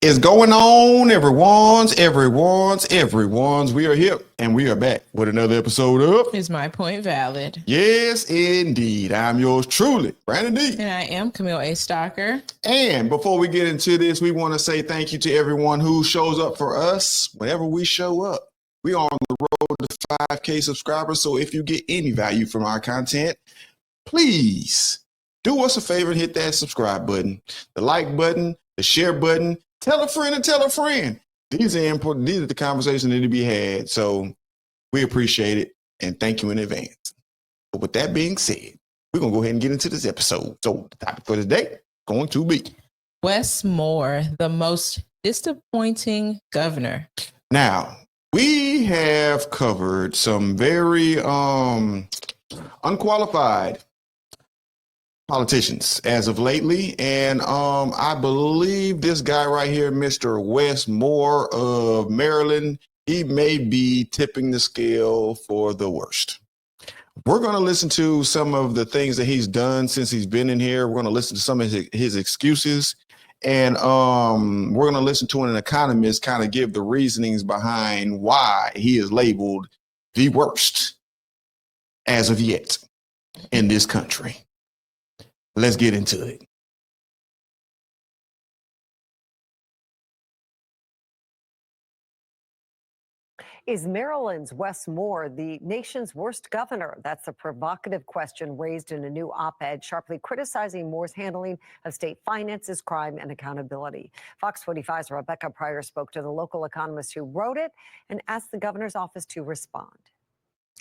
Is going on, everyone's. We are here and we are back with another episode of Is My Point Valid? Yes, indeed. I'm yours truly, Brandon D. And I am Camille A. Stalker. And before we get into this, we want to say thank you to everyone who shows up for us whenever we show up. We are on the road to 5K subscribers. So if you get any value from our content, please do us a favor and hit that subscribe button, the like button, the share button. Tell a friend and tell a friend. These are important. These are the conversations that need to be had. So we appreciate it and thank you in advance. But with that being said, we're going to go ahead and get into this episode. So the topic for today is going to be Wes Moore, the most disappointing governor. Now, we have covered some very unqualified politicians as of lately, and I believe this guy right here, Mr. Wes Moore of Maryland, he may be tipping the scale for the worst. We're going to listen to some of the things that he's done since he's been in here. We're going to listen to some of his excuses, and we're going to listen to an economist kind of give the reasonings behind why he is labeled the worst as of yet in this country. Let's get into it. Is Maryland's Wes Moore the nation's worst governor? That's a provocative question raised in a new op-ed sharply criticizing Moore's handling of state finances, crime, and accountability. Fox 45's Rebecca Pryor spoke to the local economist who wrote it and asked the governor's office to respond.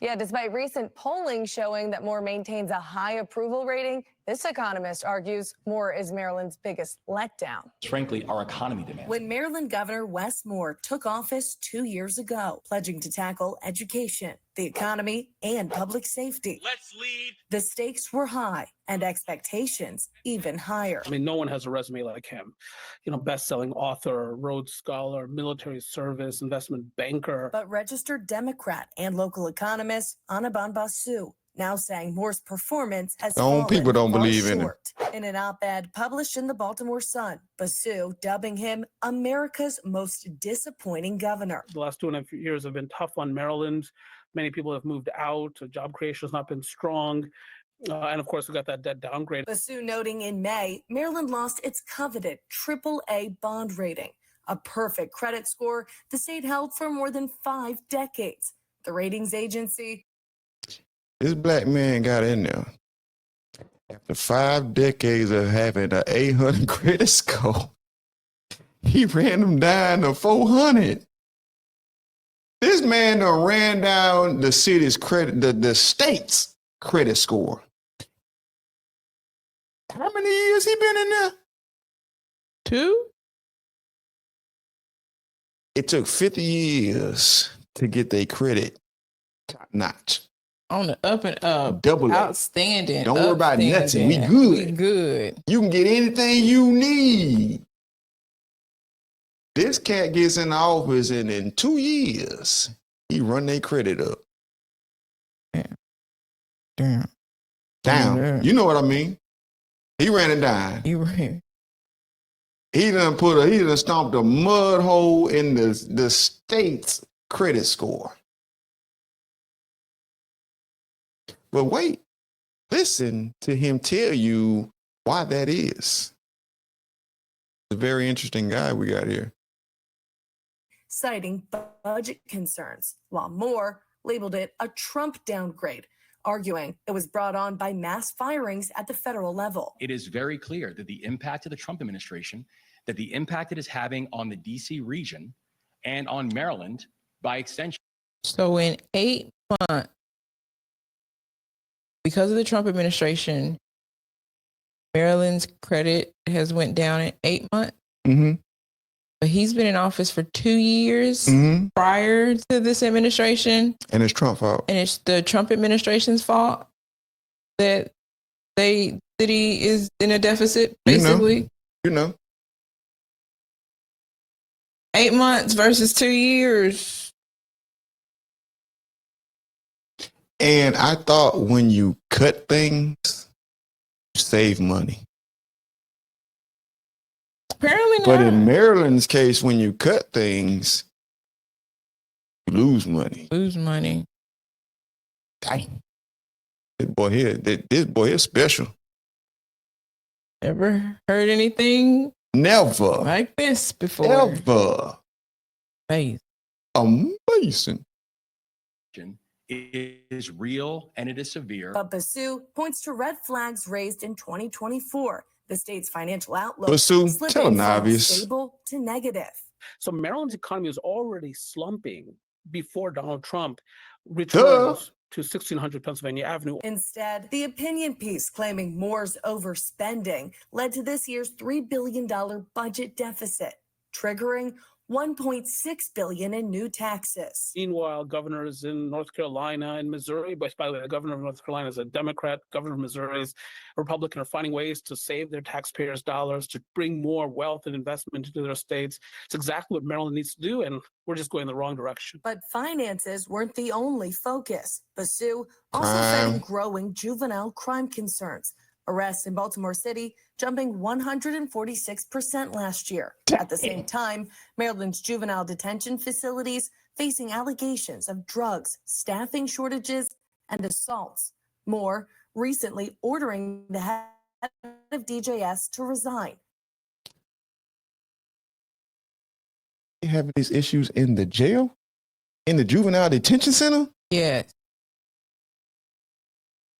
Yeah, despite recent polling showing that Moore maintains a high approval rating, this economist argues Moore is Maryland's biggest letdown. Frankly, our economy demands. When Maryland Governor Wes Moore took office 2 years ago, pledging to tackle education, the economy, and public safety. Let's lead. The stakes were high and expectations even higher. I mean, no one has a resume like him. You know, best-selling author, Rhodes Scholar, military service, investment banker. But registered Democrat and local economist Anaban Basu now saying Moore's performance has fallen People don't far believe in short. In an op-ed published in the Baltimore Sun, Basu dubbing him America's most disappointing governor. The last 2.5 years have been tough on Maryland. Many people have moved out. Job creation has not been strong. And of course, we got that debt downgrade. Basu noting in May, Maryland lost its coveted AAA bond rating, a perfect credit score the state held for more than 5 decades. The ratings agency. This black man got in there after 5 decades of having an 800 credit score. He ran them down to 400. This man done ran down the city's credit, the state's credit score. How many years he been in there? 2? It took 50 years to get their credit top notch. On the up and up. Double outstanding. Don't worry about nothing. We good. We good. You can get anything you need. This cat gets in the office and in 2 years, he run their credit up. Damn. Down. You know what I mean? He ran it down. You right. He done stomped a mud hole in the state's credit score. But wait, listen to him tell you why that is. It's a very interesting guy we got here. Citing budget concerns, while Moore labeled it a Trump downgrade, arguing it was brought on by mass firings at the federal level. It is very clear that the impact of the Trump administration, that the impact it is having on the D.C. region and on Maryland by extension. So in 8 months, because of the Trump administration, Maryland's credit has went down in 8 months. Mm-hmm. But he's been in office for 2 years Mm-hmm. prior to this administration. And it's Trump's fault. And it's the Trump administration's fault that the city is in a deficit, basically. You know. 8 months versus 2 years. And I thought when you cut things, you save money. Apparently not. But in Maryland's case, when you cut things, you lose money. Lose money. Dang. This boy here special. Ever heard anything Never. like this before? Ever. Amazing. Amazing. Is real and it is severe. But Basu points to red flags raised in 2024. The state's financial outlook Basu, slipping tell them the from obvious. stable to negative. So Maryland's economy was already slumping before Donald Trump returns to 1600 Pennsylvania Avenue. Instead, the opinion piece claiming Moore's overspending led to this year's $3 billion budget deficit, triggering $1.6 billion in new taxes. Meanwhile, governors in North Carolina and Missouri, but by the way, the governor of North Carolina is a Democrat, governor of Missouri is a Republican, are finding ways to save their taxpayers' dollars, to bring more wealth and investment into their states. It's exactly what Maryland needs to do, and we're just going in the wrong direction. But finances weren't the only focus. Basu also Crime. citing growing juvenile crime concerns. Arrests in Baltimore City jumping 146% last year. At the same time, Maryland's juvenile detention facilities facing allegations of drugs, staffing shortages, and assaults. Moore recently ordering the head of DJS to resign. You having these issues in the jail? In the juvenile detention center? Yes.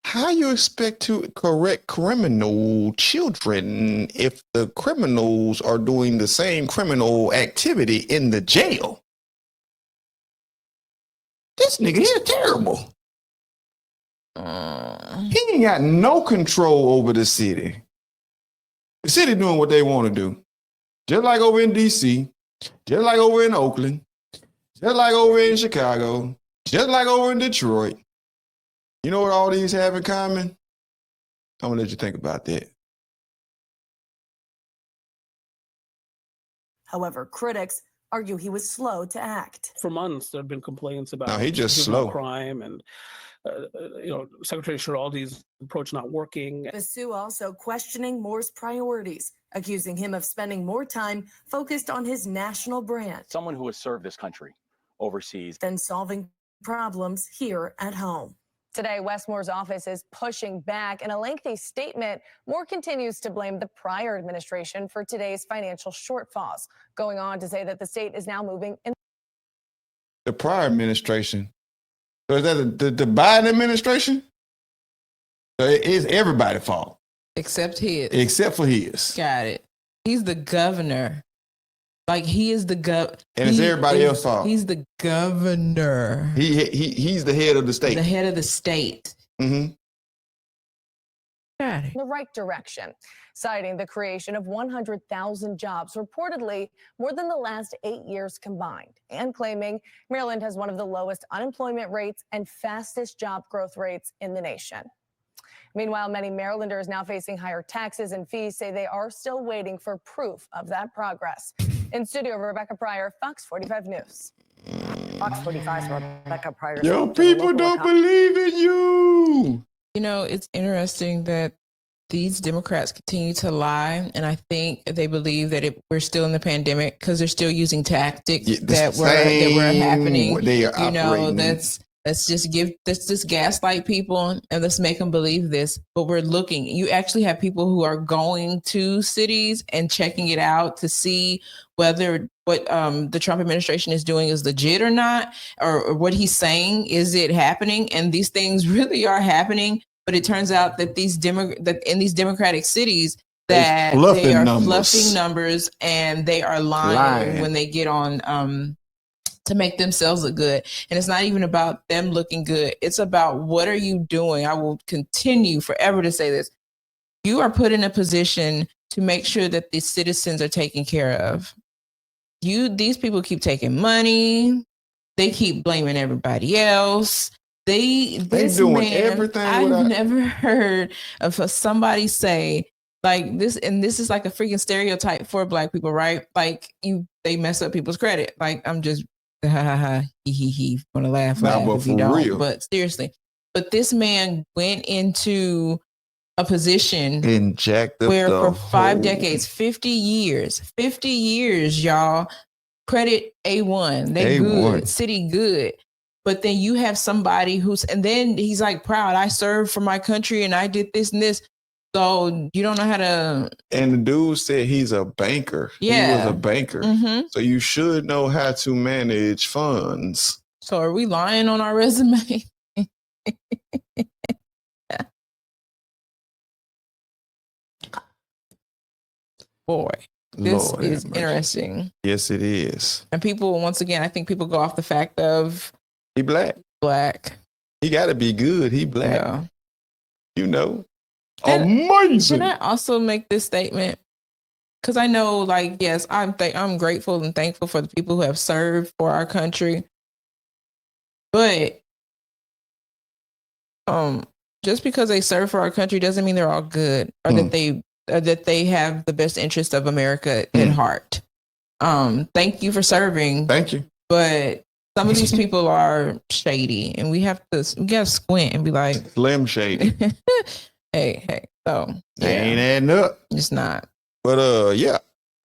How you expect to correct criminal children if the criminals are doing the same criminal activity in the jail? This nigga here terrible. He ain't got no control over the city. The city doing what they want to do. Just like over in DC, just like over in Oakland, just like over in Chicago, just like over in Detroit. You know what all these have in common? I'm gonna let you think about that. However, critics argue he was slow to act. For months, there have been complaints about No, he just juvenile slow. crime and Secretary Schiraldi's approach not working. Basu also questioning Moore's priorities, accusing him of spending more time focused on his national brand Someone who has served this country overseas. than solving problems here at home. Today, Wes Moore's office is pushing back. In a lengthy statement, Moore continues to blame the prior administration for today's financial shortfalls, going on to say that the state is now moving in The prior administration. So is that the Biden administration? So it is everybody's fault, Except his. except for his. Got it. He's the governor. Like he is the And it's everybody else's fault. He's the governor. He's the head of the state. The head of the state. Mm-hmm. Got it. the right direction, citing the creation of 100,000 jobs, reportedly more than the last 8 years combined, and claiming Maryland has one of the lowest unemployment rates and fastest job growth rates in the nation. Meanwhile, many Marylanders now facing higher taxes and fees say they are still waiting for proof of that progress. In studio, Rebecca Pryor, Fox 45 News. Fox 45's Rebecca Pryor. Yo, people don't believe in you. You know, it's interesting that these Democrats continue to lie, and I think they believe that we're still in the pandemic because they're still using tactics that were happening. They are you know, operating. let's just gaslight people and let's make them believe this. But we're looking. You actually have people who are going to cities and checking it out to see whether what the Trump administration is doing is legit or not, or what he's saying, is it happening? And these things really are happening. But it turns out that that in these Democratic cities that they are fluffing numbers and they are lying when they get on to make themselves look good. And it's not even about them looking good. It's about what are you doing? I will continue forever to say this. You are put in a position to make sure that the citizens are taken care of. These people keep taking money. They keep blaming everybody else. They doing everything. I've never heard of somebody say like this, and this is like a freaking stereotype for Black people, right? Like they mess up people's credit. Like I'm just he want to laugh Nah, but if you for don't. real. But seriously, but this man went into a position Inject where the for 5 whole- decades, 50 years, y'all, credit A1, they A1. good, city good. But then you have somebody and then he's like proud, I served for my country and I did this and this. So you don't know how to. And the dude said he's a banker. Yeah. He was a banker. Mm-hmm. So you should know how to manage funds. So are we lying on our resume? Boy, this Lord is have mercy. interesting. Yes, it is. And people, once again, I think people go off the fact of He black. He got to be good. He black. Yeah. You know. And amazing. Can I also make this statement? Because I know, like, yes, I'm grateful and thankful for the people who have served for our country. But just because they serve for our country doesn't mean they're all good, or that they have the best interest of America at heart. Thank you for serving. Thank you. But some of these people are shady, and we gotta squint and be like, Slim shady. hey. So They ain't adding up. It's not. But yeah,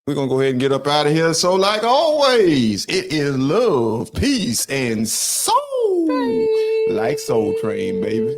we're gonna go ahead and get up out of here. So, like always, it is love, peace, and soul. Bye. Like Soul Train, baby.